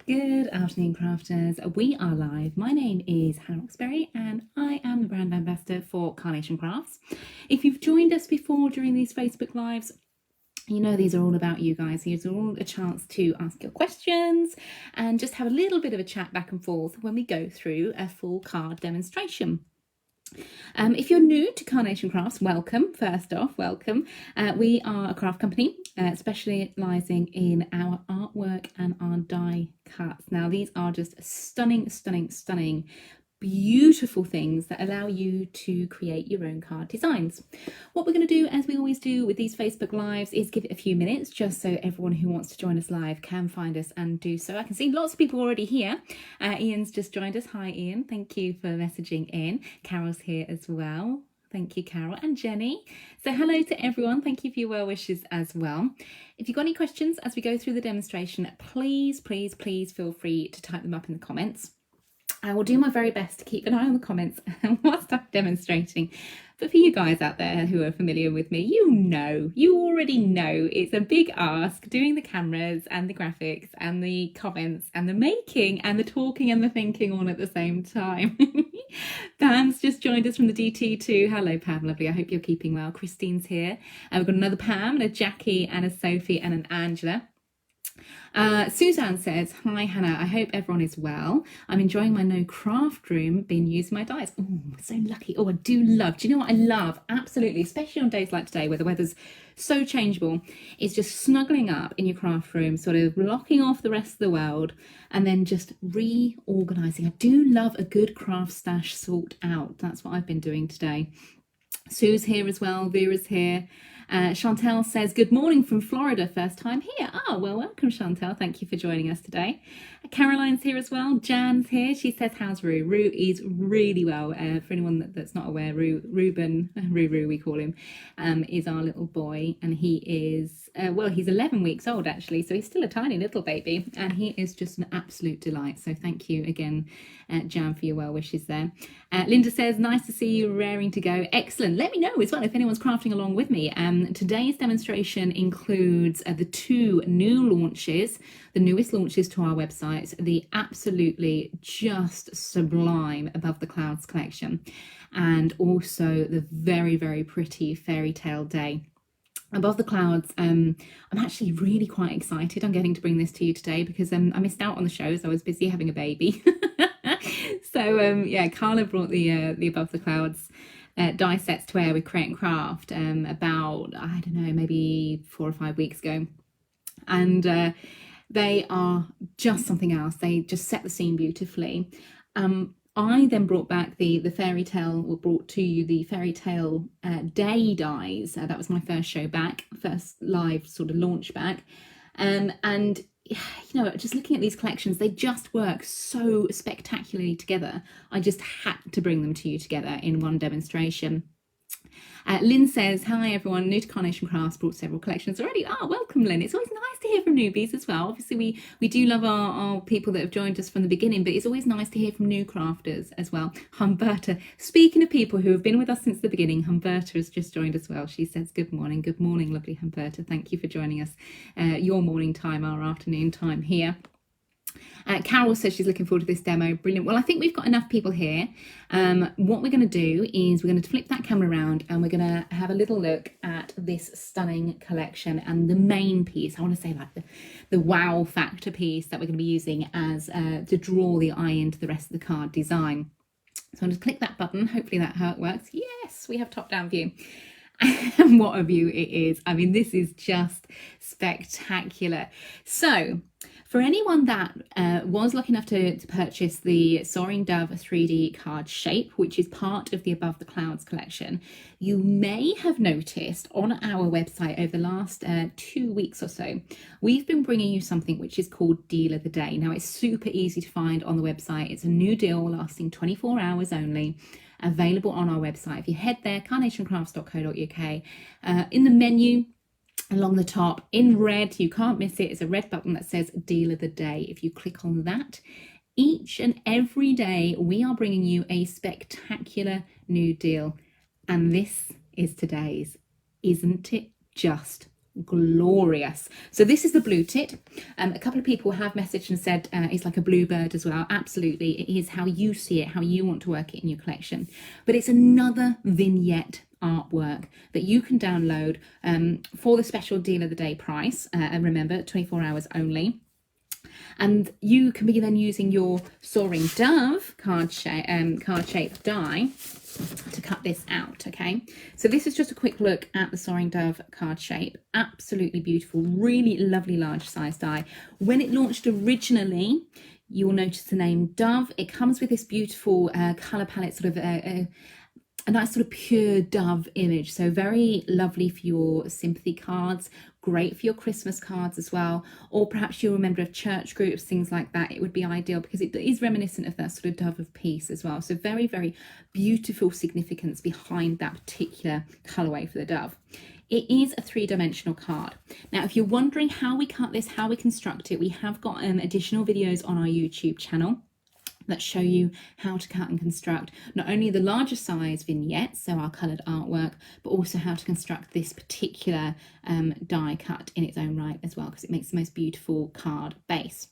Good afternoon, crafters. We are live. My name is Hannah Roxbury and I am the brand ambassador for Carnation Crafts. If you've joined us before during these Facebook Lives, you know these are all about you guys. These are all a chance to ask your questions and just have a little bit of a chat back and forth when we go through a full card demonstration. If you're new to Carnation Crafts, welcome. First off, welcome. We are a craft company specialising in our artwork and our die cuts. Now, these are just stunning, stunning, stunning, beautiful things that allow you to create your own card designs. What we're going to do, as we always do with these Facebook Lives, is give it a few minutes just so everyone who wants to join us live can find us and do so. I can see lots of people already here. Ian's just joined us. Hi, Ian. Thank you for messaging in. Carol's here as well. Thank you, Carol and Jenny. So hello to everyone. Thank you for your well wishes as well. If you've got any questions as we go through the demonstration, please, please, please feel free to type them up in the comments. I will do my very best to keep an eye on the comments whilst I'm demonstrating. But for you guys out there who are familiar with me, you already know it's a big ask doing the cameras and the graphics and the comments and the making and the talking and the thinking all at the same time. Pam's just joined us from the DT2. Hello, Pam, lovely. I hope you're keeping well. Christine's here. We've got another Pam and a Jackie and a Sophie and an Angela. Suzanne says, hi Hannah, I hope everyone is well. I'm enjoying my no craft room, been using my dies. Oh, so lucky. Oh, I do you know what I love? Absolutely, especially on days like today where the weather's so changeable, is just snuggling up in your craft room, sort of blocking off the rest of the world and then just reorganizing. I do love a good craft stash sort out. That's what I've been doing today. Sue's here as well, Vera's here. Chantel says, good morning from Florida, first time here. Oh, well, welcome, Chantel. Thank you for joining us today. Caroline's here as well. Jan's here. She says, how's Roo? Roo is really well. For anyone that's not aware, Reuben, Roo, we call him, is our little boy. And he is, he's 11 weeks old, actually. So he's still a tiny little baby. And he is just an absolute delight. So thank you again, Jan, for your well wishes there. Linda says, nice to see you, raring to go. Excellent. Let me know as well if anyone's crafting along with me. Today's demonstration includes the two new launches, the newest launches to our website, the absolutely just sublime Above the Clouds collection, and also the very, very pretty Fairy Tale Day. Above the Clouds, I'm actually really quite excited. I'm getting to bring this to you today because I missed out on the shows. I was busy having a baby. So yeah, Carla brought the Above the Clouds die sets to air with Create and Craft about, I don't know, maybe 4 or 5 weeks ago. And they are just something else. They just set the scene beautifully. I then brought back the Fairy Tale, or brought to you the Fairy Tale Day dies. That was my first show back, first live sort of launch back. And you know, just looking at these collections, they just work so spectacularly together. I just had to bring them to you together in one demonstration. Lynn says, hi everyone, new to Carnation Crafts, brought several collections already. Oh, welcome Lynn. It's always nice to hear from newbies as well. Obviously we do love our people that have joined us from the beginning, but it's always nice to hear from new crafters as well. Humberta, speaking of people who have been with us since the beginning, Humberta has just joined as well. She says, good morning, lovely Humberta. Thank you for joining us. Your morning time, our afternoon time here. Carol says she's looking forward to this demo. Brilliant. Well, I think we've got enough people here. What we're going to do is we're going to flip that camera around and we're going to have a little look at this stunning collection and the main piece. I want to say like the wow factor piece that we're going to be using as to draw the eye into the rest of the card design. So I'll just click that button. Hopefully that works. Yes, we have top-down view. And what a view it is. I mean, this is just spectacular. So for anyone that was lucky enough to purchase the Soaring Dove 3D card shape, which is part of the Above the Clouds collection, you may have noticed on our website over the last 2 weeks or so, we've been bringing you something which is called Deal of the Day. Now, it's super easy to find on the website. It's a new deal lasting 24 hours only, available on our website. If you head there, carnationcrafts.co.uk, in the menu, along the top in red, you can't miss it, is a red button that says Deal of the Day. If you click on that, each and every day we are bringing you a spectacular new deal, and this is today's. Isn't it just glorious. So this is the blue tit. A couple of people have messaged and said it's like a bluebird as well. Absolutely, it is how you see it, how you want to work it in your collection. But it's another vignette artwork that you can download for the special deal of the day price, and remember, 24 hours only. And you can be then using your Soaring Dove card shape die to cut this out. Okay, so this is just a quick look at the Soaring Dove card shape. Absolutely beautiful, really lovely large size die. When it launched originally, you'll notice the name Dove. It comes with this beautiful color palette, sort of a nice sort of pure dove image, so very lovely for your sympathy cards, great for your Christmas cards as well, or perhaps you're a member of church groups, things like that. It would be ideal because it is reminiscent of that sort of dove of peace as well. So very, very beautiful significance behind that particular colorway for the dove. It is a 3-dimensional card. Now, if you're wondering how we cut this, how we construct it, we have got additional videos on our YouTube channel that show you how to cut and construct not only the larger size vignettes, so our coloured artwork, but also how to construct this particular die cut in its own right as well, because it makes the most beautiful card base.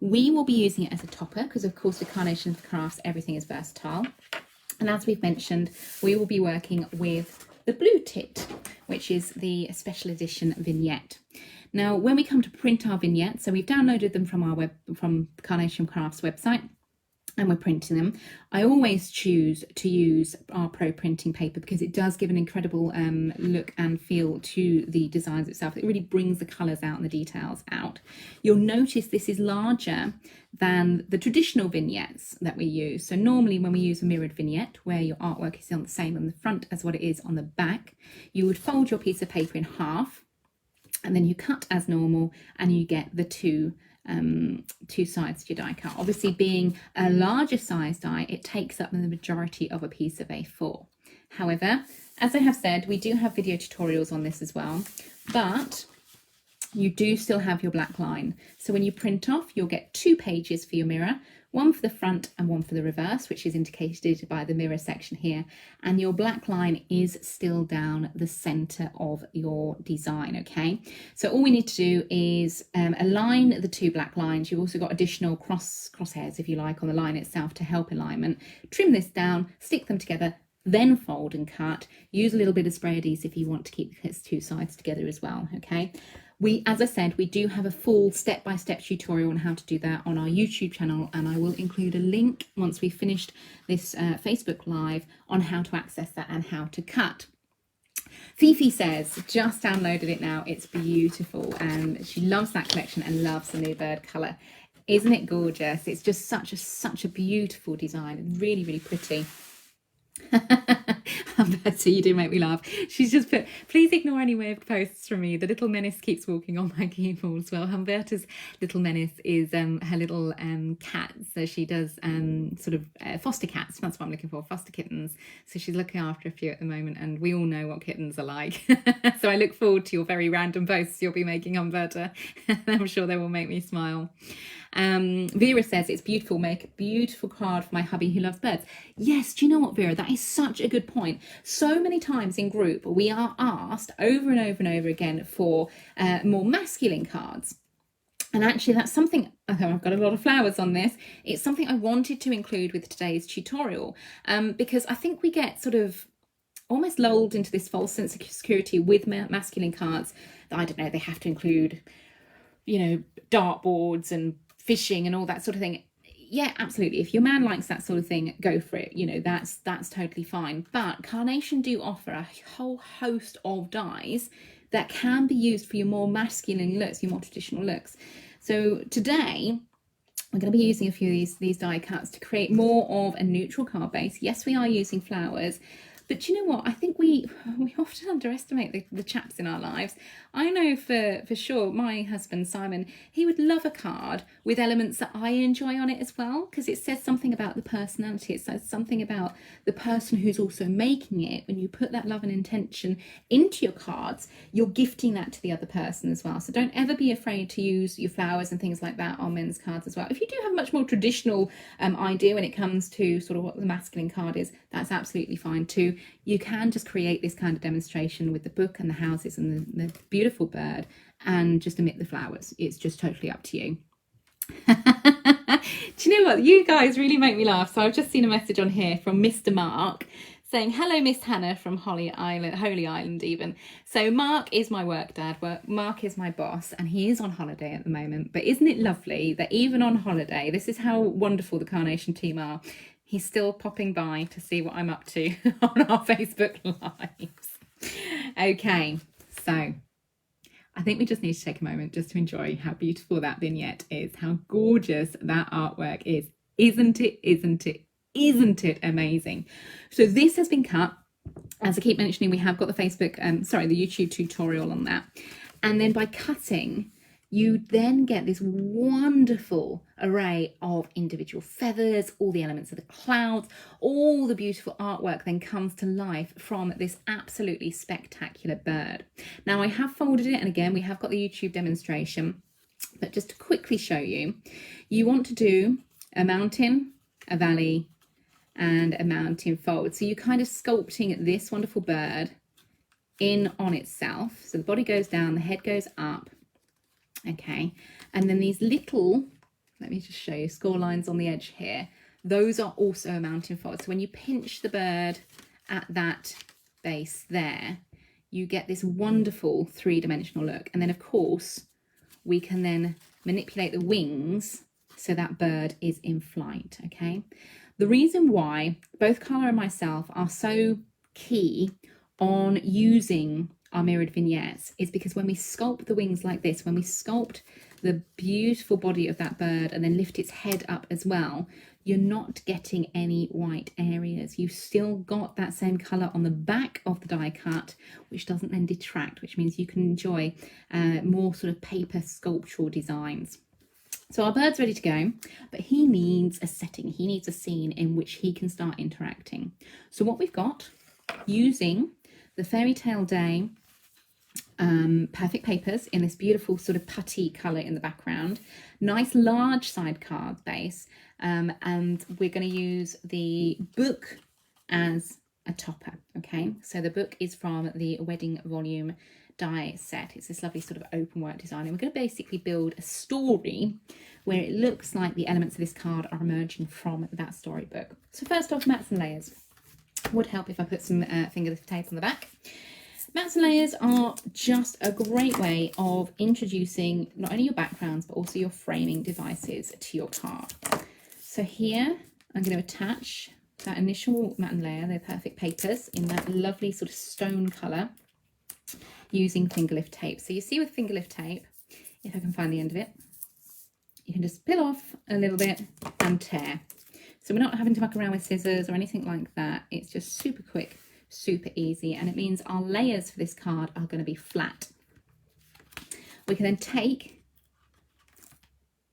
We will be using it as a topper because, of course, with Carnation Crafts, everything is versatile. And as we've mentioned, we will be working with the blue tit, which is the special edition vignette. Now, when we come to print our vignettes, so we've downloaded them from Carnation Crafts website, and we're printing them. I always choose to use our Pro printing paper because it does give an incredible look and feel to the designs itself. It really brings the colours out and the details out. You'll notice this is larger than the traditional vignettes that we use. So normally when we use a mirrored vignette where your artwork is on the same on the front as what it is on the back, you would fold your piece of paper in half and then you cut as normal and you get the two sides to your die cut. Obviously, being a larger size die, it takes up the majority of a piece of A4. However, as I have said, we do have video tutorials on this as well, but you do still have your black line. So when you print off, you'll get 2 pages for your mirror, one for the front and one for the reverse, which is indicated by the mirror section here. And your black line is still down the center of your design, okay? So all we need to do is align the 2 black lines. You've also got additional crosshairs, if you like, on the line itself to help alignment. Trim this down, stick them together, then fold and cut. Use a little bit of spray adhesive if you want to keep these 2 sides together as well, okay? As I said, we do have a full step-by-step tutorial on how to do that on our YouTube channel, and I will include a link once we've finished this Facebook Live on how to access that and how to cut. Fifi says, just downloaded it now. It's beautiful, and she loves that collection and loves the new bird colour. Isn't it gorgeous? It's just such a beautiful design. Really, really pretty. Betty, you do make me laugh. She's just put, please ignore any weird posts from me. The little menace keeps walking on my keyboard as well. Humberta's little menace is her little cat. So she does sort of foster cats. That's what I'm looking for, foster kittens. So she's looking after a few at the moment, and we all know what kittens are like. So I look forward to your very random posts you'll be making, Humberta. I'm sure they will make me smile. Vera says, it's beautiful, make a beautiful card for my hubby who loves birds. Yes, do you know what, Vera, that is such a good point. So many times in group we are asked over and over and over again for more masculine cards, and actually that's something, I've got a lot of flowers on this, it's something I wanted to include with today's tutorial, because I think we get sort of almost lulled into this false sense of security with masculine cards that, I don't know, they have to include, you know, dartboards and fishing and all that sort of thing. Yeah, absolutely. If your man likes that sort of thing, go for it. You know, that's totally fine. But Carnation do offer a whole host of dies that can be used for your more masculine looks, your more traditional looks. So today, we're going to be using a few of these die cuts to create more of a neutral card base. Yes, we are using flowers, but you know what? I think we often underestimate the chaps in our lives. I know for sure my husband, Simon, he would love a card with elements that I enjoy on it as well, because it says something about the personality. It says something about the person who's also making it. When you put that love and intention into your cards, you're gifting that to the other person as well. So don't ever be afraid to use your flowers and things like that on men's cards as well. If you do have a much more traditional idea when it comes to sort of what the masculine card is, that's absolutely fine too. you can just create this kind of demonstration with the book and the houses and the beautiful bird and just omit the flowers. It's just totally up to you. Do you know what? You guys really make me laugh. So I've just seen a message on here from Mr. Mark saying, hello, Miss Hannah from Holy Island even. So Mark is my work dad. Mark is my boss and he is on holiday at the moment. But isn't it lovely that even on holiday, this is how wonderful the Carnation team are. He's still popping by to see what I'm up to on our Facebook Lives. Okay, so I think we just need to take a moment just to enjoy how beautiful that vignette is, how gorgeous that artwork is. Isn't it? Isn't it? Isn't it amazing? So this has been cut. As I keep mentioning, we have got the the YouTube tutorial on that. And then by cutting, you then get this wonderful array of individual feathers, all the elements of the clouds, all the beautiful artwork then comes to life from this absolutely spectacular bird. Now I have folded it, and again, we have got the YouTube demonstration, but just to quickly show you, you want to do a mountain, a valley, and a mountain fold. So you're kind of sculpting this wonderful bird in on itself. So the body goes down, the head goes up. Okay, and then these little, let me just show you, score lines on the edge here. Those are also a mountain fold. So when you pinch the bird at that base there, you get this wonderful three-dimensional look. And then of course, we can then manipulate the wings so that bird is in flight, okay? The reason why both Carla and myself are so key on using our mirrored vignettes is because when we sculpt the wings like this, when we sculpt the beautiful body of that bird and then lift its head up as well, you're not getting any white areas. You've still got that same colour on the back of the die cut, which doesn't then detract, which means you can enjoy more sort of paper sculptural designs. So our bird's ready to go, but he needs a setting. He needs a scene in which he can start interacting. So what we've got, using the Fairy Tale Day perfect papers in this beautiful sort of putty colour in the background, nice large side card base, and we're going to use the book as a topper. Okay, so the book is from the Wedding Volume die set. It's this lovely sort of open work design, and we're going to basically build a story where it looks like the elements of this card are emerging from that storybook. So first off, mats and layers. Would help if I put some fingerlift tape on the back. Mats and layers are just a great way of introducing not only your backgrounds but also your framing devices to your card. So here I'm going to attach that initial mat and layer, they're perfect papers, in that lovely sort of stone colour using fingerlift tape. So you see with fingerlift tape, if I can find the end of it, you can just peel off a little bit and tear. So we're not having to muck around with scissors or anything like that. It's just super quick, super easy, and it means our layers for this card are going to be flat. We can then take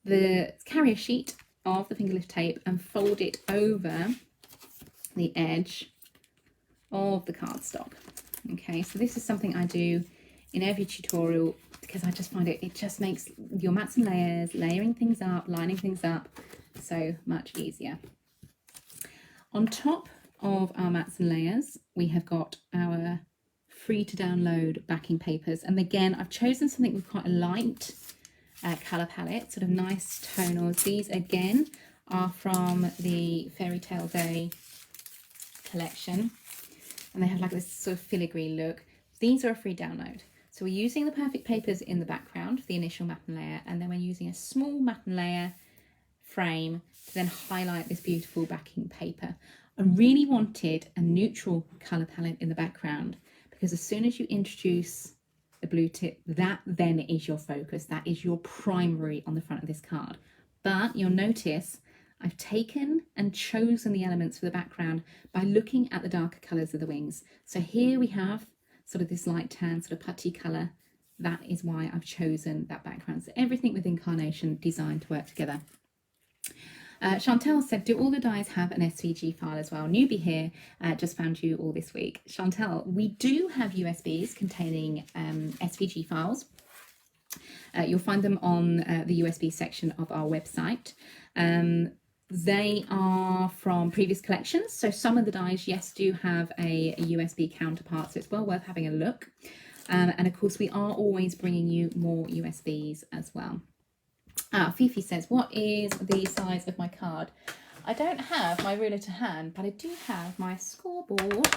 the carrier sheet of the fingerlift tape and fold it over the edge of the cardstock. Okay, so this is something I do in every tutorial because I just find it just makes your mats and layers, layering things up, lining things up so much easier. On top of our mats and layers, we have got our free to download backing papers, and again I've chosen something with quite a light colour palette, sort of nice tonals. These again are from the Fairy Tale Day collection, and they have like this sort of filigree look. These are a free download. So we're using the perfect papers in the background for the initial mat and layer, and then we're using a small mat and layer frame to then highlight this beautiful backing paper. I really wanted a neutral colour palette in the background because as soon as you introduce the blue tip, that then is your focus. That is your primary on the front of this card. But you'll notice I've taken and chosen the elements for the background by looking at the darker colours of the wings. So here we have sort of this light tan, sort of putty colour. That is why I've chosen that background. So everything within Carnation designed to work together. Chantel said, do all the dies have an SVG file as well? Newbie here, just found you all this week. Chantel, we do have USBs containing SVG files. You'll find them on the USB section of our website. They are from previous collections. So some of the dies, yes, do have a USB counterpart, so it's well worth having a look. And of course, we are always bringing you more USBs as well. Fifi says, what is the size of my card? I don't have my ruler to hand, but I do have my scoreboard.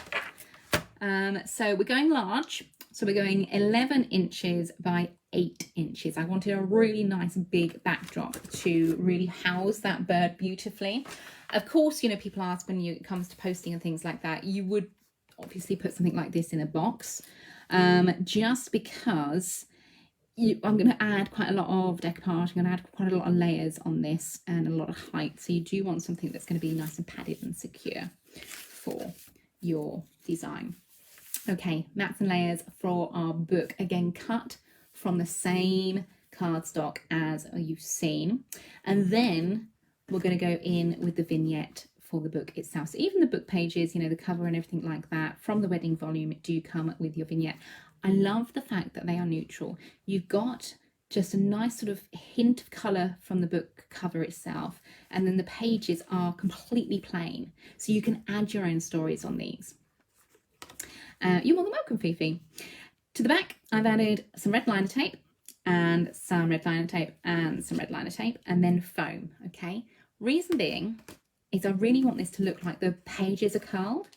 So we're going large. So we're going 11 inches by 8 inches. I wanted a really nice big backdrop to really house that bird beautifully. Of course, you know, people ask when it comes to posting and things like that, you would obviously put something like this in a box, just because I'm going to add quite a lot of decoupage. I'm going to add quite a lot of layers on this and a lot of height. So you do want something that's going to be nice and padded and secure for your design. Okay, mats and layers for our book. Again, cut from the same cardstock as you've seen. And then we're going to go in with the vignette for the book itself. So even the book pages, you know, the cover and everything like that from the wedding volume do come with your vignette. I love the fact that they are neutral. You've got just a nice sort of hint of colour from the book cover itself, and then the pages are completely plain. So you can add your own stories on these. You're more than welcome, Fifi. To the back, I've added some red liner tape and some red liner tape and some red liner tape, and then foam, okay? Reason being is I really want this to look like the pages are curled.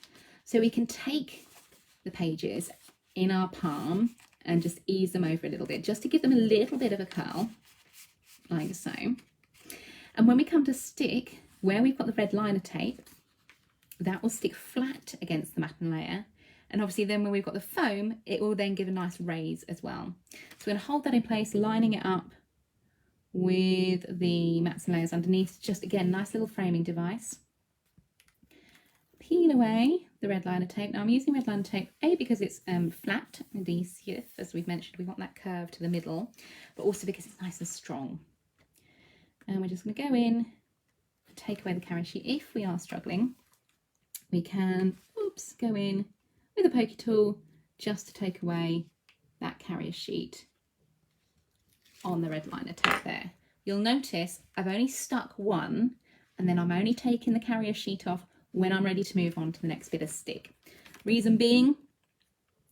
So we can take the pages in our palm and just ease them over a little bit, just to give them a little bit of a curl, like so. And when we come to stick, where we've got the red liner tape, that will stick flat against the matten layer. And obviously then when we've got the foam, it will then give a nice raise as well. So we're going to hold that in place, lining it up with the mats and layers underneath. Just again, nice little framing device. Peel away the red liner tape. Now I'm using red liner tape, A, because it's flat and adhesive, as we've mentioned, we want that curve to the middle, but also because it's nice and strong. And we're just going to go in and take away the carrier sheet. If we are struggling, we can, go in with a pokey tool just to take away that carrier sheet on the red liner tape there. You'll notice I've only stuck one, and then I'm only taking the carrier sheet off when I'm ready to move on to the next bit of stick. Reason being,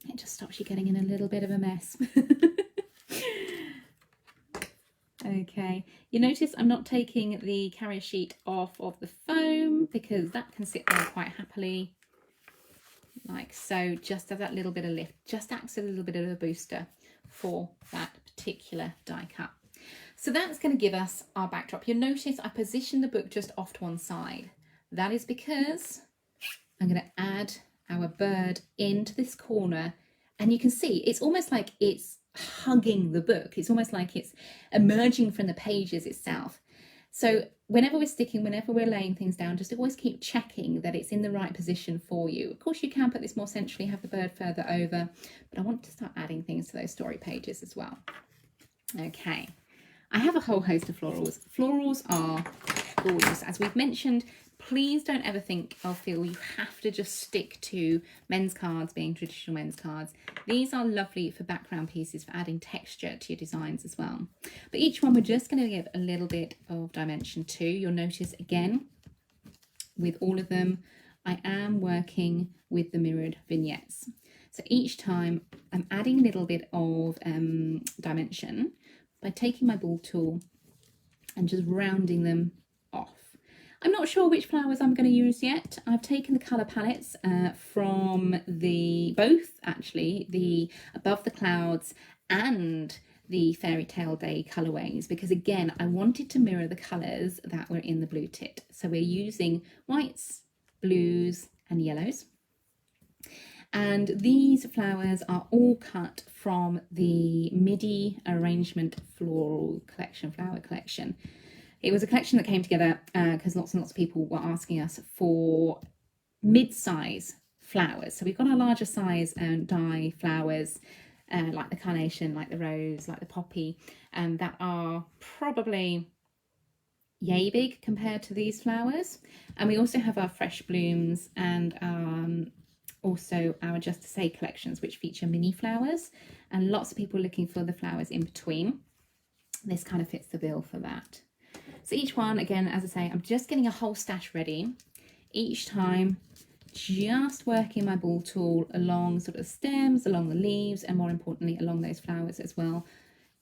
it just stops you getting in a little bit of a mess. Okay, you notice I'm not taking the carrier sheet off of the foam because that can sit there quite happily, like so, just as that little bit of lift, just acts as a little bit of a booster for that particular die cut. So that's going to give us our backdrop. You'll notice I positioned the book just off to one side. That is because I'm going to add our bird into this corner, and you can see it's almost like it's hugging the book. It's almost like it's emerging from the pages itself. So whenever we're sticking, whenever we're laying things down, just always keep checking that it's in the right position for you. Of course, you can put this more centrally, have the bird further over, but I want to start adding things to those story pages as well. Okay, I have a whole host of florals. Florals are gorgeous. As we've mentioned, please don't ever think or feel you have to just stick to men's cards being traditional men's cards. These are lovely for background pieces, for adding texture to your designs as well. But each one we're just going to give a little bit of dimension to. You'll notice again, with all of them, I am working with the mirrored vignettes. So each time I'm adding a little bit of dimension by taking my ball tool and just rounding them off. I'm not sure which flowers I'm going to use yet. I've taken the colour palettes from both actually, the Above the Clouds and the Fairy Tale Day colourways, because again, I wanted to mirror the colours that were in the blue tit. So we're using whites, blues and yellows. And these flowers are all cut from the MIDI arrangement floral collection, flower collection. It was a collection that came together because lots and lots of people were asking us for mid-size flowers. So we've got our larger size die flowers like the carnation, like the rose, like the poppy, that are probably yay big compared to these flowers. And we also have our fresh blooms and also our Just to Say collections, which feature mini flowers, and lots of people looking for the flowers in between. This kind of fits the bill for that. So each one, again, as I say, I'm just getting a whole stash ready. Each time, just working my ball tool along sort of stems, along the leaves, and more importantly, along those flowers as well,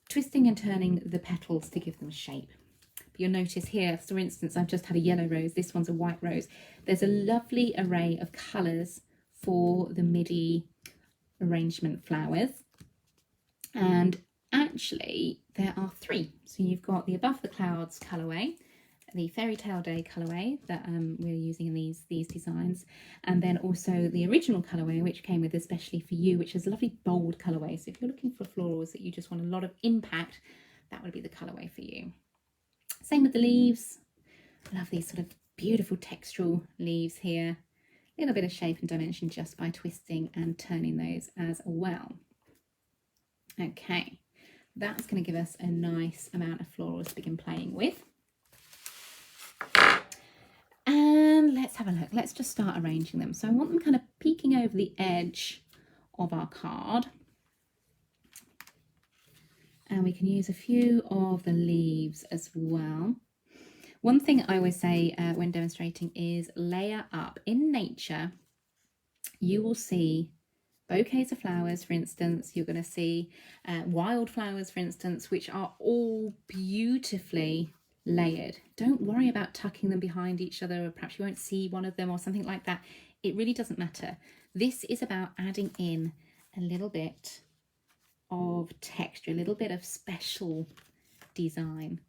twisting and turning the petals to give them shape. But you'll notice here, for instance, I've just had a yellow rose. This one's a white rose. There's a lovely array of colours for the MIDI arrangement flowers. And actually, there are 3. So you've got the Above the Clouds colourway, the Fairy Tale Day colourway that we're using in these designs, and then also the original colourway, which came with especially for you, which is a lovely bold colourway. So if you're looking for florals that you just want a lot of impact, that would be the colourway for you. Same with the leaves. I love these sort of beautiful textural leaves here. A little bit of shape and dimension just by twisting and turning those as well. Okay, that's going to give us a nice amount of florals to begin playing with. And let's have a look. Let's just start arranging them. So I want them kind of peeking over the edge of our card. And we can use a few of the leaves as well. One thing I always say when demonstrating is layer up. In nature, you will see bouquets of flowers, for instance. You're going to see wildflowers, for instance, which are all beautifully layered. Don't worry about tucking them behind each other, or perhaps you won't see one of them or something like that. It really doesn't matter. This is about adding in a little bit of texture, a little bit of special design.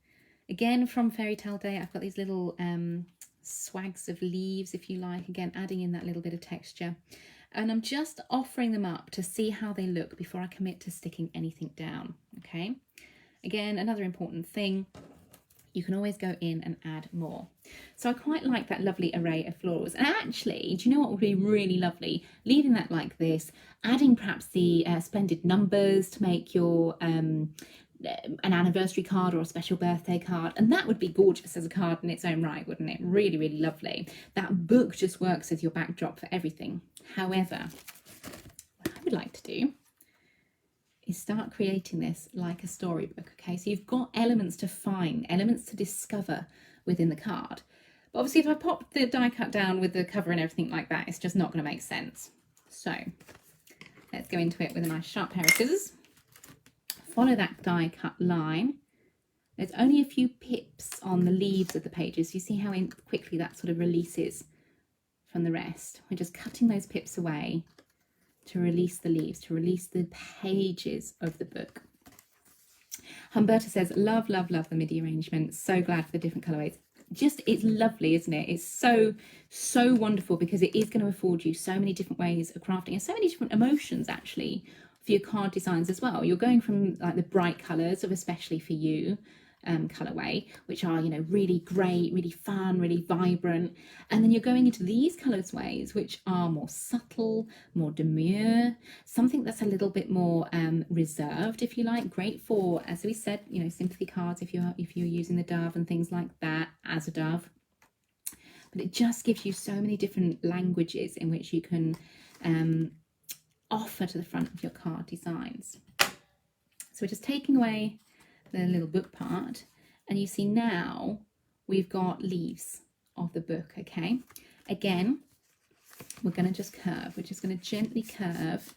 Again, from Fairy Tale Day, I've got these little swags of leaves, if you like, again adding in that little bit of texture. And I'm just offering them up to see how they look before I commit to sticking anything down. Okay, again, another important thing, you can always go in and add more. So I quite like that lovely array of florals. And actually, do you know what would be really lovely? Leaving that like this, adding perhaps the splendid numbers to make your an anniversary card or a special birthday card. And that would be gorgeous as a card in its own right, wouldn't it? Really, really lovely. That book just works as your backdrop for everything. However, what I would like to do is start creating this like a storybook. Okay, so you've got elements to find, elements to discover within the card. But obviously if I pop the die cut down with the cover and everything like that, it's just not going to make sense. So let's go into it with a nice sharp pair of scissors. Follow that die cut line. There's only a few pips on the leaves of the pages. You see how quickly that sort of releases from the rest. We're just cutting those pips away to release the leaves, to release the pages of the book. Humberta says, love, love, love the MIDI arrangement. So glad for the different colourways. Just, it's lovely, isn't it? It's so, so wonderful because it is going to afford you so many different ways of crafting and so many different emotions actually for your card designs as well. You're going from like the bright colours of especially for you colourway, which are, you know, really great, really fun, really vibrant, and then you're going into these colourways which are more subtle, more demure, something that's a little bit more reserved, if you like. Great for, as we said, you know, sympathy cards if you're using the dove and things like that as a dove. But it just gives you so many different languages in which you can offer to the front of your card designs. So we're just taking away the little book part, and you see now we've got leaves of the book. Okay, again we're going to just curve, we're just going to gently curve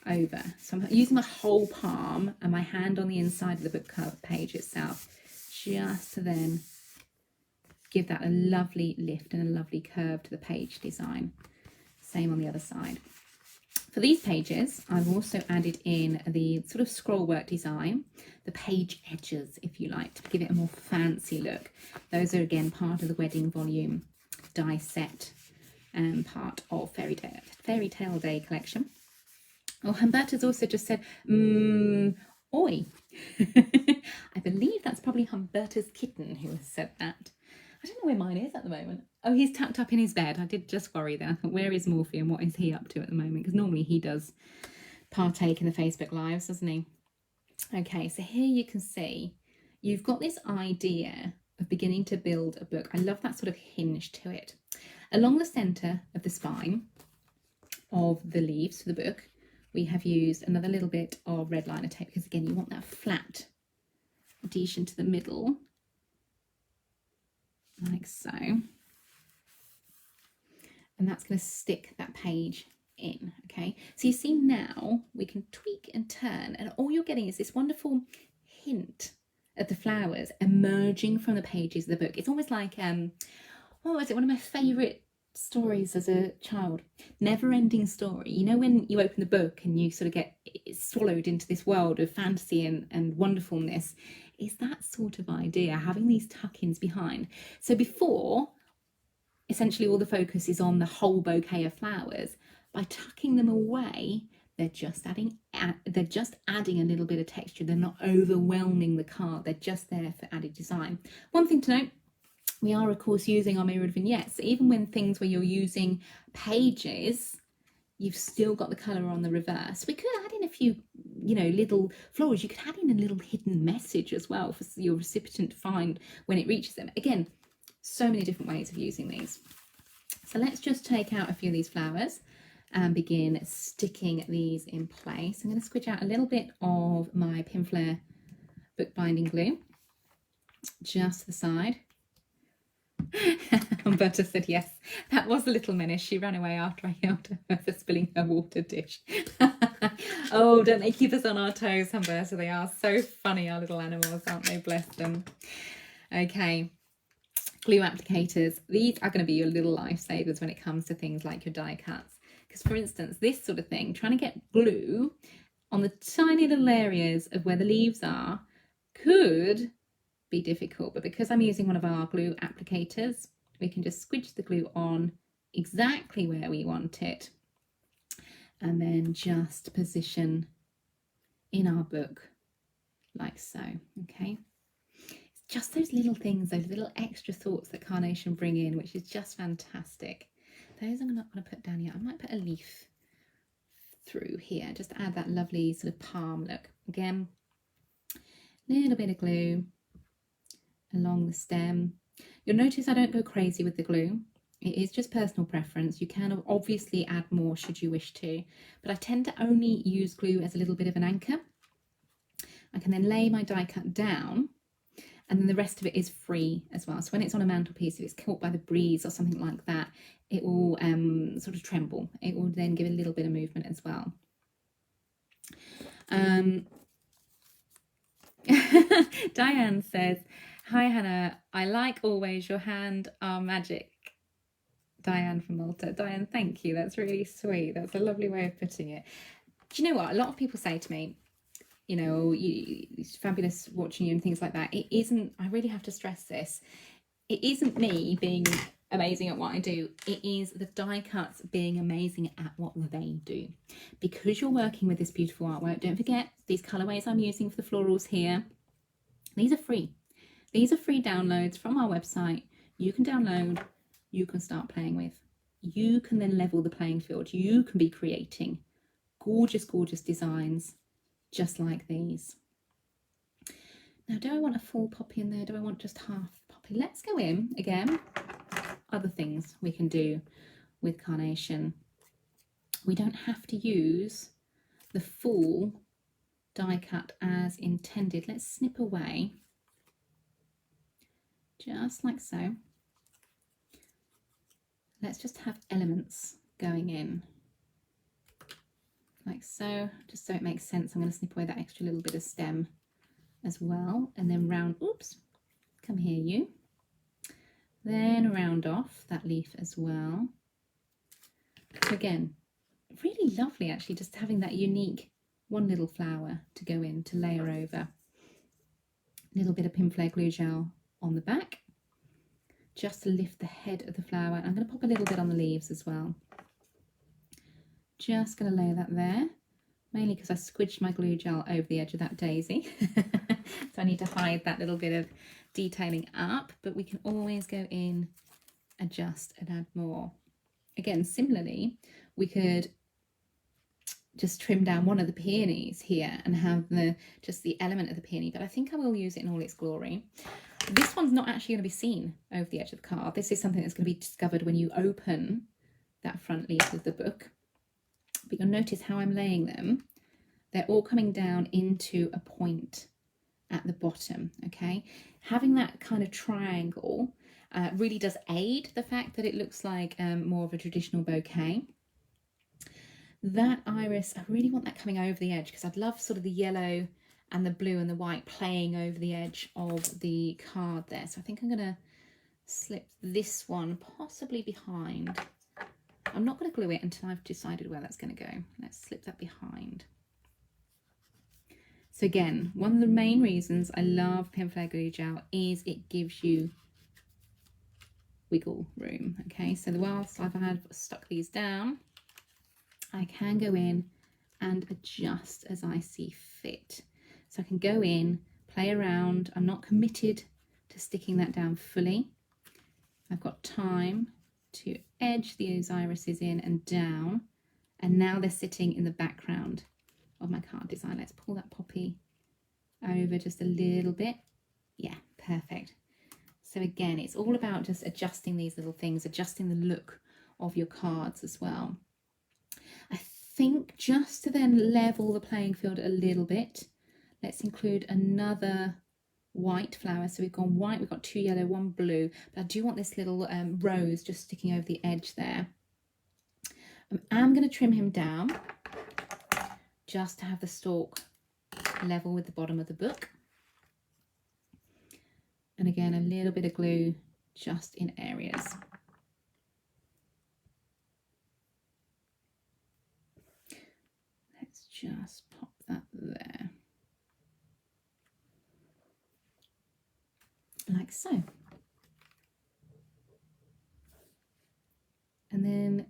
over. So I'm using my whole palm and my hand on the inside of the book cover page itself, just to then give that a lovely lift and a lovely curve to the page design. Same on the other side. For these pages, I've also added in the sort of scroll work design, the page edges, if you like, to give it a more fancy look. Those are again part of the wedding volume die set part of Fairy Tale Day collection. Oh, Humberta's also just said, oi. I believe that's probably Humberta's kitten who has said that. I don't know where mine is at the moment. Oh, he's tucked up in his bed. I did just worry there. I thought, where is Morphe and what is he up to at the moment? Because normally he does partake in the Facebook Lives, doesn't he? Okay, so here you can see you've got this idea of beginning to build a book. I love that sort of hinge to it. Along the centre of the spine of the leaves for the book, we have used another little bit of red liner tape because, again, you want that flat adhesion to the middle like so. And that's going to stick that page in, okay? So you see now we can tweak and turn, and all you're getting is this wonderful hint of the flowers emerging from the pages of the book. It's almost like, what was it? One of my favourite stories as a child, Never Ending Story. You know, when you open the book and you sort of get swallowed into this world of fantasy and wonderfulness, is that sort of idea, having these tuck-ins behind. So before, essentially all the focus is on the whole bouquet of flowers. By tucking them away, they're just adding a little bit of texture. They're not overwhelming the card. They're just there for added design. One thing to note, we are of course using our mirrored vignettes. So even when things where you're using pages, you've still got the colour on the reverse. We could add in a few, you know, little florals. You could add in a little hidden message as well for your recipient to find when it reaches them. Again, so many different ways of using these. So let's just take out a few of these flowers and begin sticking these in place. I'm going to squidge out a little bit of my Pinflair bookbinding glue, just to the side. Umberto said yes, that was a little menace. She ran away after I yelled at her for spilling her water dish. Oh, don't they keep us on our toes, Umberto? They are so funny, our little animals, aren't they? Bless them. Okay, glue applicators. These are going to be your little lifesavers when it comes to things like your die cuts. Because for instance, this sort of thing, trying to get glue on the tiny little areas of where the leaves are could be difficult, but because I'm using one of our glue applicators, we can just squidge the glue on exactly where we want it and then just position in our book like so. Okay, it's just those little things, those little extra thoughts that Carnation bring in, which is just fantastic. Those I'm not going to put down yet. I might put a leaf through here just to add that lovely sort of palm look. Again, little bit of glue along the stem. You'll notice I don't go crazy with the glue. It is just personal preference. You can obviously add more should you wish to, but I tend to only use glue as a little bit of an anchor. I can then lay my die cut down, and then the rest of it is free as well. So when it's on a mantelpiece, if it's caught by the breeze or something like that, it will sort of tremble. It will then give a little bit of movement as well. Diane says, hi Hannah, I like always, your hand are magic. Diane from Malta. Diane, thank you, that's really sweet. That's a lovely way of putting it. Do you know what, a lot of people say to me, you know, it's fabulous watching you and things like that. It isn't, I really have to stress this, it isn't me being amazing at what I do, it is the die cuts being amazing at what they do. Because you're working with this beautiful artwork, don't forget these colorways I'm using for the florals here, these are free. These are free downloads from our website. You can download, you can start playing with. You can then level the playing field. You can be creating gorgeous, gorgeous designs just like these. Now, do I want a full poppy in there? Do I want just half poppy? Let's go in again. Other things we can do with Carnation. We don't have to use the full die cut as intended. Let's snip away. Just like so. Let's just have elements going in like so, just so it makes sense. I'm going to snip away that extra little bit of stem as well, and then round, oops, come here you, then round off that leaf as well. So again, really lovely actually, just having that unique one little flower to go in to layer over. A little bit of Pinflair glue gel on the back just to lift the head of the flower. I'm going to pop a little bit on the leaves as well. Just going to layer that there, mainly because I squidged my glue gel over the edge of that daisy. So I need to hide that little bit of detailing up, but we can always go in, adjust and add more. Again, similarly, we could just trim down one of the peonies here and have just the element of the peony, but I think I will use it in all its glory. This one's not actually going to be seen over the edge of the card. This is something that's going to be discovered when you open that front leaf of the book. But you'll notice how I'm laying them. They're all coming down into a point at the bottom. Okay, having that kind of triangle really does aid the fact that it looks like more of a traditional bouquet. That iris, I really want that coming over the edge because I'd love sort of the yellow and the blue and the white playing over the edge of the card there. So I think I'm going to slip this one possibly behind. I'm not going to glue it until I've decided where that's going to go. Let's slip that behind. So again, one of the main reasons I love Pinflair Glue Gel is it gives you wiggle room. Okay, so whilst I've stuck these down, I can go in and adjust as I see fit. So I can go in, play around. I'm not committed to sticking that down fully. I've got time to edge those irises in and down, and now they're sitting in the background of my card design. Let's pull that poppy over just a little bit. Yeah, perfect. So again, it's all about just adjusting these little things, adjusting the look of your cards as well. I think just to then level the playing field a little bit, let's include another white flower. So we've gone white, we've got 2 yellow, 1 blue, but I do want this little rose just sticking over the edge there. I'm going to trim him down just to have the stalk level with the bottom of the book. And again, a little bit of glue just in areas. Let's just pop that there. Like so. And then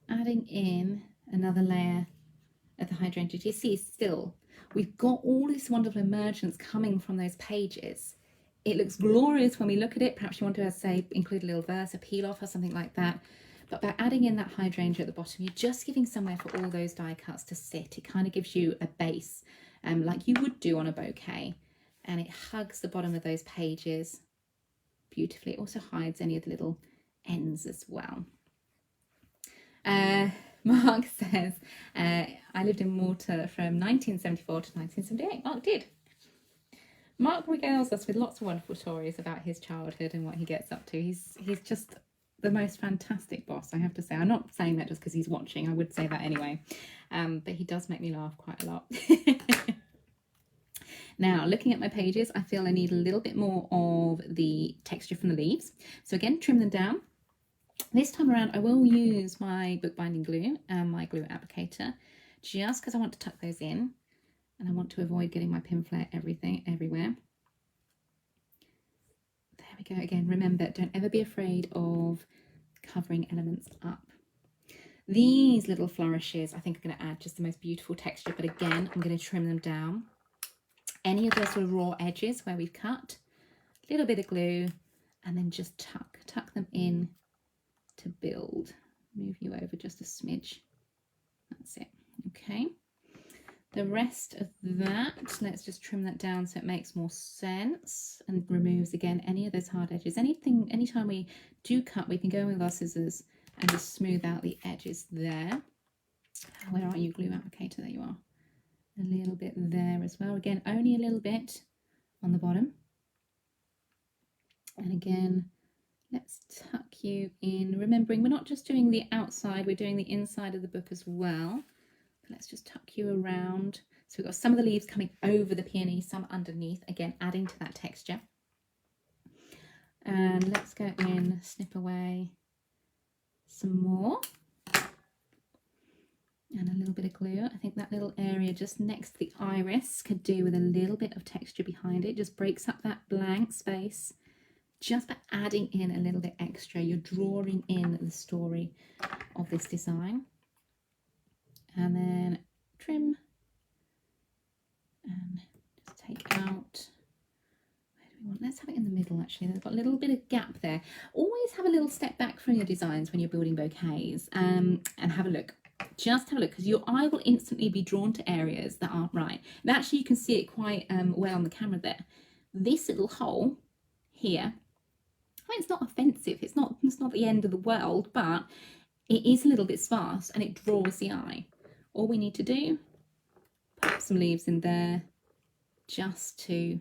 adding in another layer of the hydrangea. You see still, we've got all this wonderful emergence coming from those pages. It looks glorious when we look at it. Perhaps you want to, say, include a little verse, a peel off or something like that. But by adding in that hydrangea at the bottom, you're just giving somewhere for all those die cuts to sit. It kind of gives you a base, like you would do on a bouquet. And it hugs the bottom of those pages beautifully. It also hides any of the little ends as well. Mark says, I lived in Malta from 1974 to 1978. Mark did. Mark regales us with lots of wonderful stories about his childhood and what he gets up to. He's just the most fantastic boss, I have to say. I'm not saying that just because he's watching. I would say that anyway. But he does make me laugh quite a lot. Now, looking at my pages, I feel I need a little bit more of the texture from the leaves. So again, trim them down. This time around, I will use my bookbinding glue and my glue applicator, just because I want to tuck those in. And I want to avoid getting my Pinflair everywhere. There we go. Again, remember, don't ever be afraid of covering elements up. These little flourishes, I think, are going to add just the most beautiful texture. But again, I'm going to trim them down. Any of those sort of raw edges where we've cut, a little bit of glue, and then just tuck them in to build. Move you over just a smidge. That's it. Okay. The rest of that, let's just trim that down so it makes more sense and removes, again, any of those hard edges. Anytime we do cut, we can go in with our scissors and just smooth out the edges there. Where are you, glue applicator? There you are. A little bit there as well. Again, only a little bit on the bottom. And again, let's tuck you in. Remembering, we're not just doing the outside, we're doing the inside of the book as well. Let's just tuck you around. So we've got some of the leaves coming over the peony, some underneath, again adding to that texture. And let's go in, snip away some more. And a little bit of glue. I think that little area just next to the iris could do with a little bit of texture behind it. Just breaks up that blank space. Just by adding in a little bit extra, you're drawing in the story of this design. And then trim and just take out. Where do we want? Let's have it in the middle, actually. There's got a little bit of gap there. Always have a little step back from your designs when you're building bouquets, and have a look. Just have a look, because your eye will instantly be drawn to areas that aren't right. And actually, you can see it quite well on the camera there. This little hole here, I mean, it's not offensive. It's not the end of the world, but it is a little bit sparse and it draws the eye. All we need to do, pop some leaves in there, just to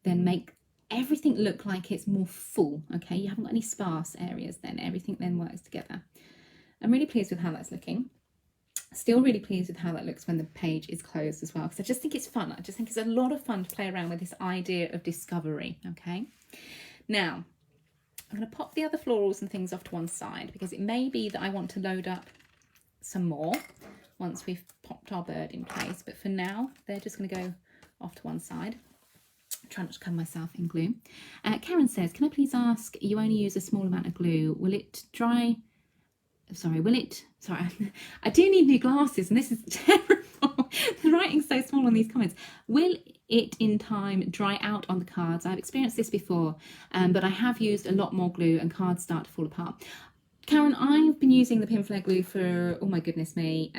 then make everything look like it's more full. Okay, you haven't got any sparse areas then. Everything then works together. I'm really pleased with how that's looking. Still really pleased with how that looks when the page is closed as well, because I just think it's fun. I just think it's a lot of fun to play around with this idea of discovery. Okay, now I'm going to pop the other florals and things off to one side, because it may be that I want to load up some more once we've popped our bird in place, but for now they're just going to go off to one side. Try not to cover myself in glue. Karen says, can I please ask, you only use a small amount of glue, will it dry? Sorry, I do need new glasses and this is terrible. The writing's so small on these comments. Will it in time dry out on the cards? I've experienced this before, but I have used a lot more glue and cards start to fall apart. Karen, I've been using the Pinflair glue for, oh my goodness me,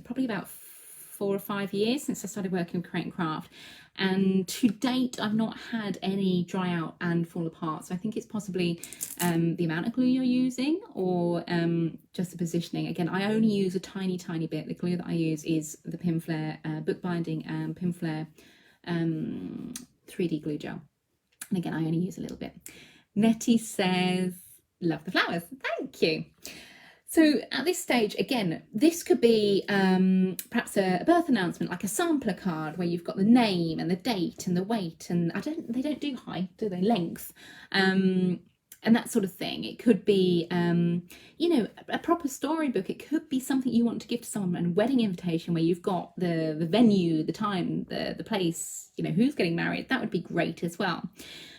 probably about 4 or 5 years since I started working with Create and Craft, and to date I've not had any dry out and fall apart. So I think it's possibly the amount of glue you're using, or just the positioning. Again, I only use a tiny bit. The glue that I use is the Pinflair bookbinding and Pinflair 3D glue gel, and again I only use a little bit. Nettie says, love the flowers, thank you. So at this stage, again, this could be perhaps a birth announcement, like a sampler card where you've got the name and the date and the weight, and they don't do height, do they? Length, and that sort of thing. It could be, you know, a proper storybook. It could be something you want to give to someone, a wedding invitation where you've got the venue, the time, the place, you know, who's getting married. That would be great as well.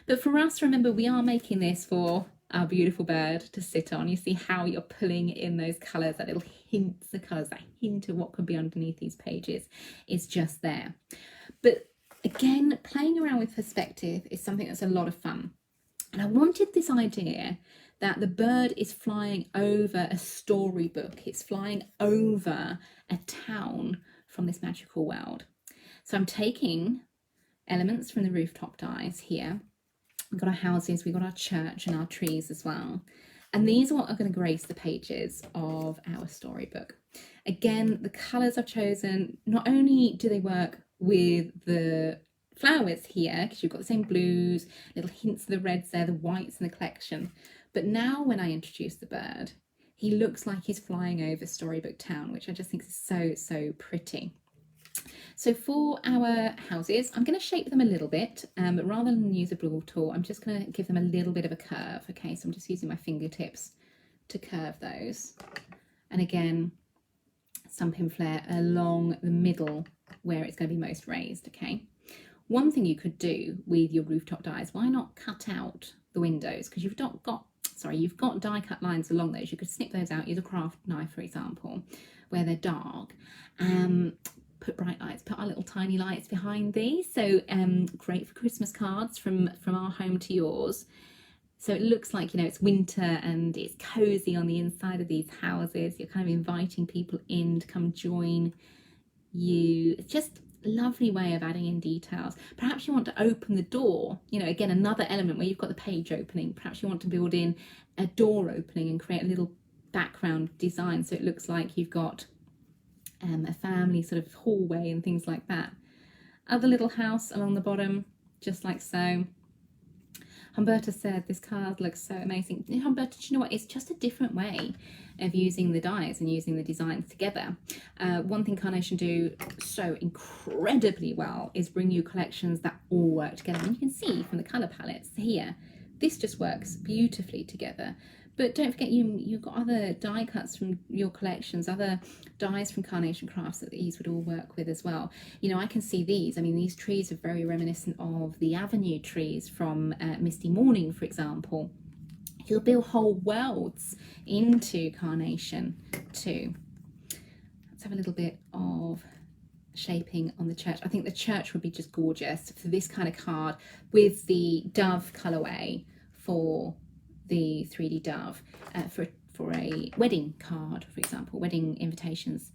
But for us, remember, we are making this for our beautiful bird to sit on. You see how you're pulling in those colours, that little hints of colours, that hint of what could be underneath these pages is just there. But again, playing around with perspective is something that's a lot of fun. And I wanted this idea that the bird is flying over a storybook. It's flying over a town from this magical world. So I'm taking elements from the rooftop dies here. We've got our houses, we've got our church and our trees as well. And these are what are going to grace the pages of our storybook. Again, the colours I've chosen, not only do they work with the flowers here, because you've got the same blues, little hints of the reds there, the whites in the collection, but now when I introduce the bird, he looks like he's flying over Storybook Town, which I just think is so pretty. So for our houses, I'm going to shape them a little bit, but rather than use a blue tool, I'm just going to give them a little bit of a curve. Okay, so I'm just using my fingertips to curve those. And again, some Pinflair along the middle where it's going to be most raised. Okay, one thing you could do with your rooftop dies, why not cut out the windows? Because you've got die cut lines along those. You could snip those out, use a craft knife, for example, where they're dark. Put bright lights, put our little tiny lights behind these. So great for Christmas cards from our home to yours. So it looks like, you know, it's winter and it's cozy on the inside of these houses. You're kind of inviting people in to come join you. It's just a lovely way of adding in details. Perhaps you want to open the door, you know, again, another element where you've got the page opening. Perhaps you want to build in a door opening and create a little background design so it looks like you've got a family sort of hallway and things like that. Other little house along the bottom, just like so. Humberto said this card looks so amazing. Humberto, do you know what? It's just a different way of using the dies and using the designs together. One thing Carnation do so incredibly well is bring you collections that all work together. And you can see from the colour palettes here, this just works beautifully together. But don't forget, you've got other die cuts from your collections, other dies from Carnation Crafts that these would all work with as well. You know, I can see these. I mean, these trees are very reminiscent of the Avenue trees from Misty Morning, for example. You'll build whole worlds into Carnation too. Let's have a little bit of shaping on the church. I think the church would be just gorgeous for this kind of card with the dove colourway for the 3D dove for a wedding card, for example, wedding invitations,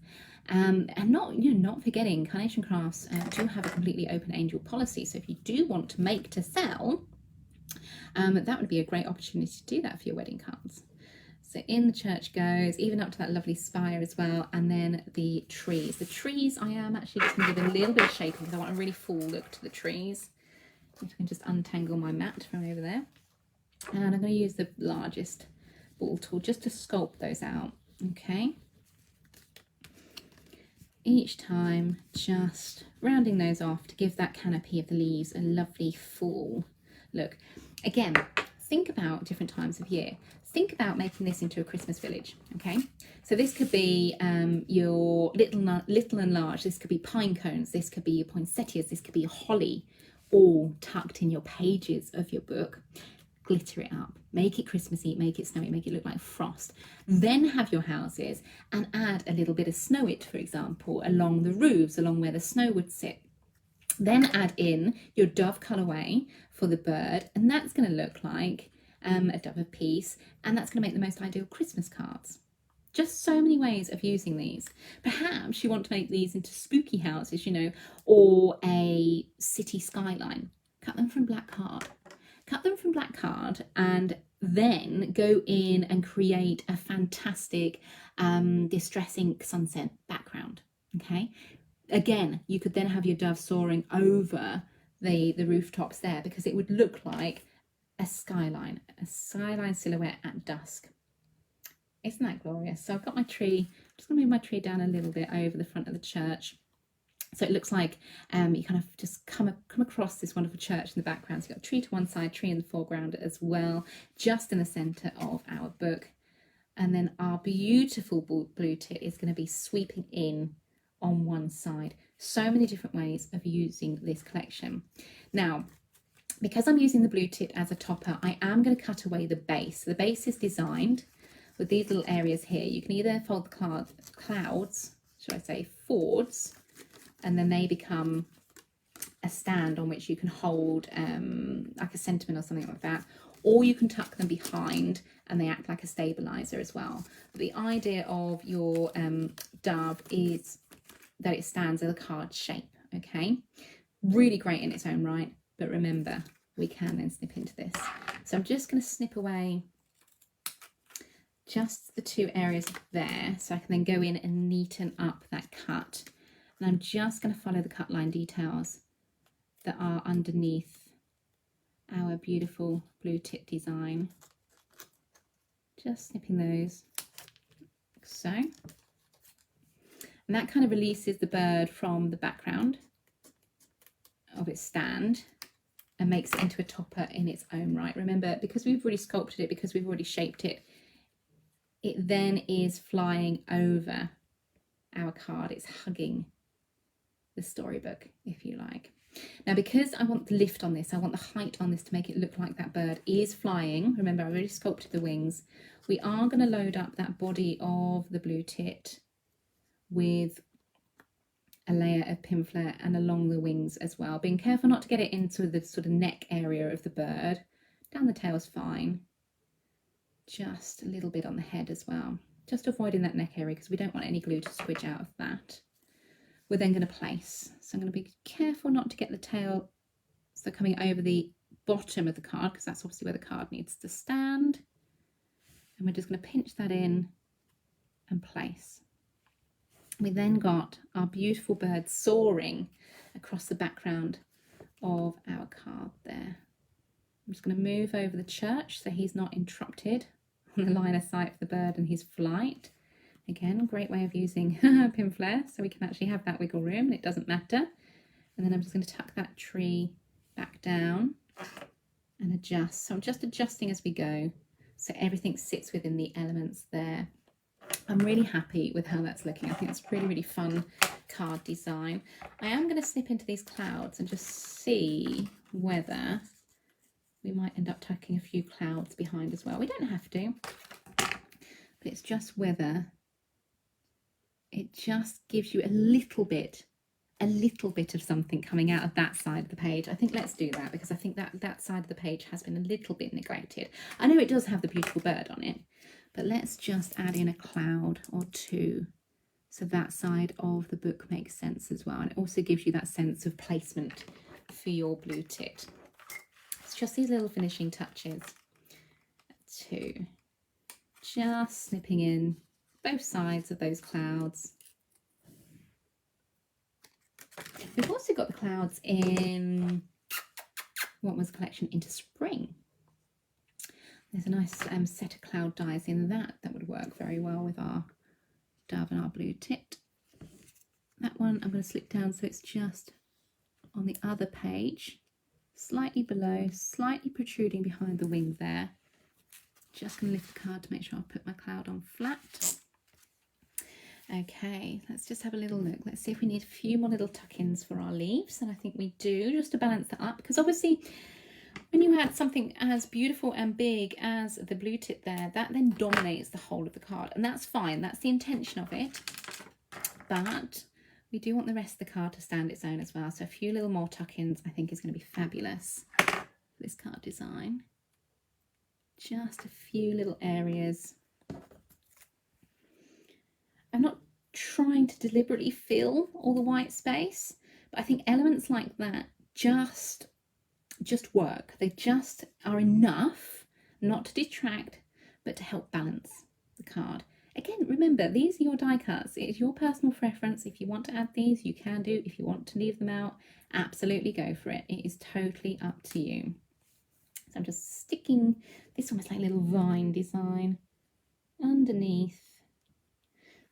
and not forgetting Carnation Crafts do have a completely open angel policy. So if you do want to make to sell, that would be a great opportunity to do that for your wedding cards. So in the church goes, even up to that lovely spire as well, and then the trees. The trees, I am actually just going to give a little bit of shaping because I want a really full look to the trees. I can just untangle my mat from over there. And I'm going to use the largest ball tool just to sculpt those out, okay? Each time just rounding those off to give that canopy of the leaves a lovely full look. Again, think about different times of year. Think about making this into a Christmas village, okay? So this could be your little and large. This could be pine cones. This could be your poinsettias. This could be your holly, all tucked in your pages of your book. Glitter it up, make it Christmassy, make it snowy, make it look like frost. Then have your houses and add a little bit of snow it, for example, along the roofs, along where the snow would sit. Then add in your dove colourway for the bird, and that's going to look like a dove of peace, and that's going to make the most ideal Christmas cards. Just so many ways of using these. Perhaps you want to make these into spooky houses, you know, or a city skyline. Cut them from black card. Cut them from black card and then go in and create a fantastic distress ink sunset background, okay? Again, you could then have your dove soaring over the rooftops there because it would look like a skyline silhouette at dusk. Isn't that glorious? So I've got my tree. I'm just going to move my tree down a little bit over the front of the church. So it looks like you kind of just come across this wonderful church in the background. So you've got a tree to one side, tree in the foreground as well, just in the centre of our book. And then our beautiful blue tit is going to be sweeping in on one side. So many different ways of using this collection. Now, because I'm using the blue tit as a topper, I am going to cut away the base. So the base is designed with these little areas here. You can either fold the clouds, should I say, forwards, and then they become a stand on which you can hold like a sentiment or something like that, or you can tuck them behind and they act like a stabilizer as well. But the idea of your dove is that it stands in a card shape, okay? Really great in its own right, but remember, we can then snip into this. So I'm just going to snip away just the two areas there so I can then go in and neaten up that cut. And I'm just going to follow the cut line details that are underneath our beautiful blue tit design. Just snipping those like so. And that kind of releases the bird from the background of its stand and makes it into a topper in its own right. Remember, because we've already sculpted it, because we've already shaped it, it then is flying over our card. It's hugging the storybook, if you like. Now, because I want the lift on this, I want the height on this to make it look like that bird is flying. Remember, I've already sculpted the wings. We are going to load up that body of the blue tit with a layer of pinflair and along the wings as well. Being careful not to get it into the sort of neck area of the bird. Down the tail's fine. Just a little bit on the head as well. Just avoiding that neck area because we don't want any glue to squidge out of that. We're then going to place. So I'm going to be careful not to get the tail so coming over the bottom of the card because that's obviously where the card needs to stand. And we're just going to pinch that in and place. We then got our beautiful bird soaring across the background of our card there. I'm just going to move over the church so he's not interrupted on the line of sight for the bird and his flight. Again, great way of using pinflair so we can actually have that wiggle room and it doesn't matter. And then I'm just going to tuck that tree back down and adjust. So I'm just adjusting as we go so everything sits within the elements there. I'm really happy with how that's looking. I think it's really, really fun card design. I am going to snip into these clouds and just see whether we might end up tucking a few clouds behind as well. We don't have to, but it's just whether it just gives you a little bit of something coming out of that side of the page. I think let's do that because I think that side of the page has been a little bit neglected. I know it does have the beautiful bird on it, but let's just add in a cloud or two so that side of the book makes sense as well. And it also gives you that sense of placement for your blue tit. It's just these little finishing touches to just snipping in both sides of those clouds. We've also got the clouds in what was the collection Into Spring. There's a nice set of cloud dies in that would work very well with our dove and our blue tit. That one I'm going to slip down so it's just on the other page, slightly below, slightly protruding behind the wing there. Just going to lift the card to make sure I put my cloud on flat. Okay, let's just have a little look. Let's see if we need a few more little tuck-ins for our leaves, and I think we do, just to balance that up, because obviously when you add something as beautiful and big as the blue tit there, that then dominates the whole of the card, and that's fine. That's the intention of it, but we do want the rest of the card to stand its own as well. So a few little more tuck-ins I think is going to be fabulous for this card design. Just a few little areas. I'm not trying to deliberately fill all the white space, but I think elements like that just work. They just are enough not to detract, but to help balance the card. Again, remember, these are your die cuts. It's your personal preference. If you want to add these, you can do. If you want to leave them out, absolutely go for it. It is totally up to you. So I'm just sticking this almost like a little vine design underneath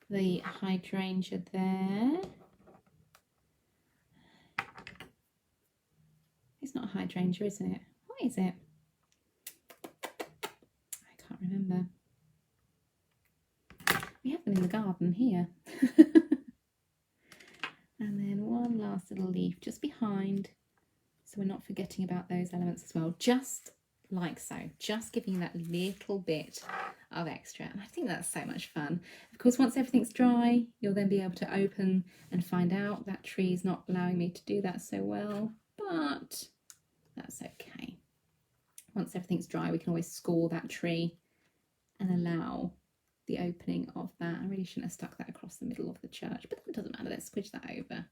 the hydrangea there. It's not a hydrangea, is it? What is it? I can't remember. We have them in the garden here. And then one last little leaf just behind, so we're not forgetting about those elements as well. Just like so, just giving you that little bit of extra, and I think that's so much fun. Of course, once everything's dry, you'll then be able to open and find out that tree is not allowing me to do that so well, but that's okay. Once everything's dry, we can always score that tree and allow the opening of that. I really shouldn't have stuck that across the middle of the church, but that doesn't matter. Let's squidge that over,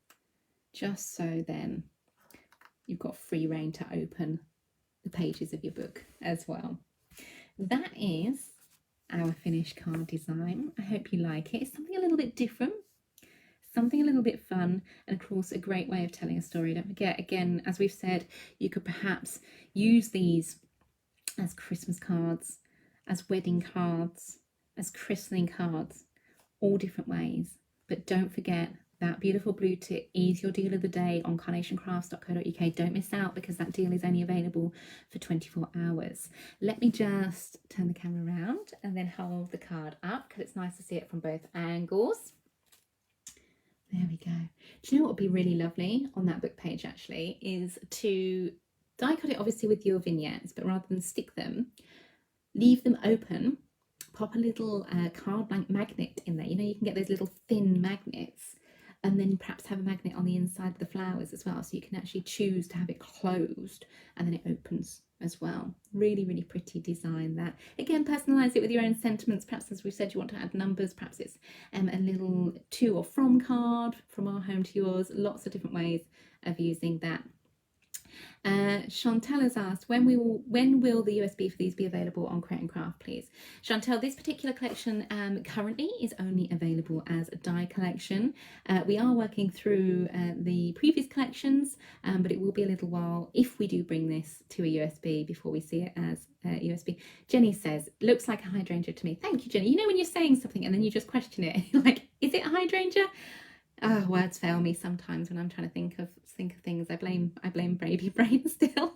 just so then you've got free reign to open the pages of your book as well. That is our finished card design. I hope you like it. It's something a little bit different, something a little bit fun, and of course a great way of telling a story. Don't forget, again, as we've said, you could perhaps use these as Christmas cards, as wedding cards, as christening cards, all different ways. But don't forget, that beautiful blue tit is your deal of the day on carnationcrafts.co.uk. Don't miss out, because that deal is only available for 24 hours. Let me just turn the camera around and then hold the card up, because it's nice to see it from both angles. There we go. Do you know what would be really lovely on that book page actually is to die cut it obviously with your vignettes, but rather than stick them, leave them open, pop a little card blank magnet in there. You know, you can get those little thin magnets, and then perhaps have a magnet on the inside of the flowers as well, so you can actually choose to have it closed and then it opens as well. Really, really pretty design that. Again, personalise it with your own sentiments. Perhaps, as we said, you want to add numbers. Perhaps it's a little to or from card, from our home to yours. Lots of different ways of using that. Chantel has asked, when will the USB for these be available on Create and Craft, please? Chantel, this particular collection currently is only available as a die collection. We are working through the previous collections, but it will be a little while if we do bring this to a USB before we see it as USB. Jenny says, looks like a hydrangea to me. Thank you, Jenny. You know when you're saying something and then you just question it, like, is it a hydrangea? Words fail me sometimes when I'm trying to think of things. I blame baby brain still.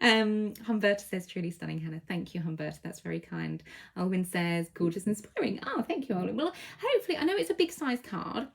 Humberta says, truly stunning, Hannah. Thank you, Humberta. That's very kind. Alwyn says, gorgeous and inspiring. Oh, thank you, Alwyn. Well, hopefully, I know it's a big size card,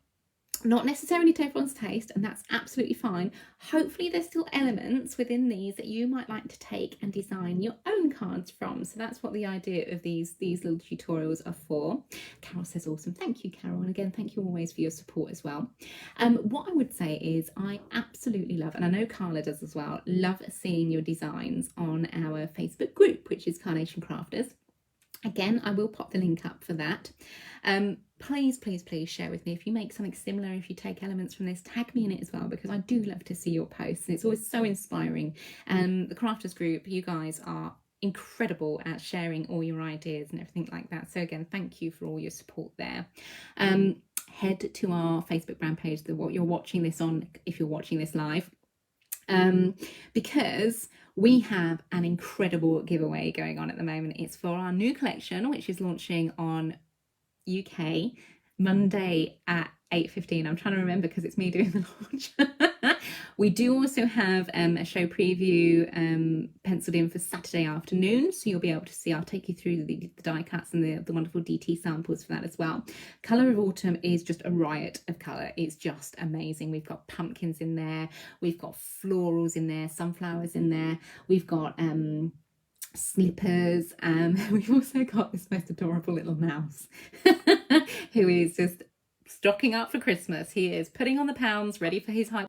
not necessarily to everyone's taste, and that's absolutely fine. Hopefully there's still elements within these that you might like to take and design your own cards from. So that's what the idea of these little tutorials are for. Carol says, awesome. Thank you, Carol. And again, thank you always for your support as well. What I would say is I absolutely love, and I know Carla does as well, love seeing your designs on our Facebook group, which is Carnation Crafters. Again, I will pop the link up for that. Please share with me if you make something similar. If you take elements from this, tag me in it as well, because I do love to see your posts, and it's always so inspiring. The Crafters group, you guys are incredible at sharing all your ideas and everything like that. So again, thank you for all your support there. Head to our Facebook brand page, what you're watching this on, if you're watching this live, because we have an incredible giveaway going on at the moment. It's for our new collection, which is launching on UK Monday at 8:15. I'm trying to remember because it's me doing the launch. We do also have a show preview penciled in for Saturday afternoon, so you'll be able to see. I'll take you through the die cuts and the wonderful DT samples for that as well. Colour of Autumn is just a riot of colour. It's just amazing. We've got pumpkins in there, we've got florals in there, sunflowers in there, we've got slippers, we've also got this most adorable little mouse who is just stocking up for Christmas. He is putting on the pounds, ready for his high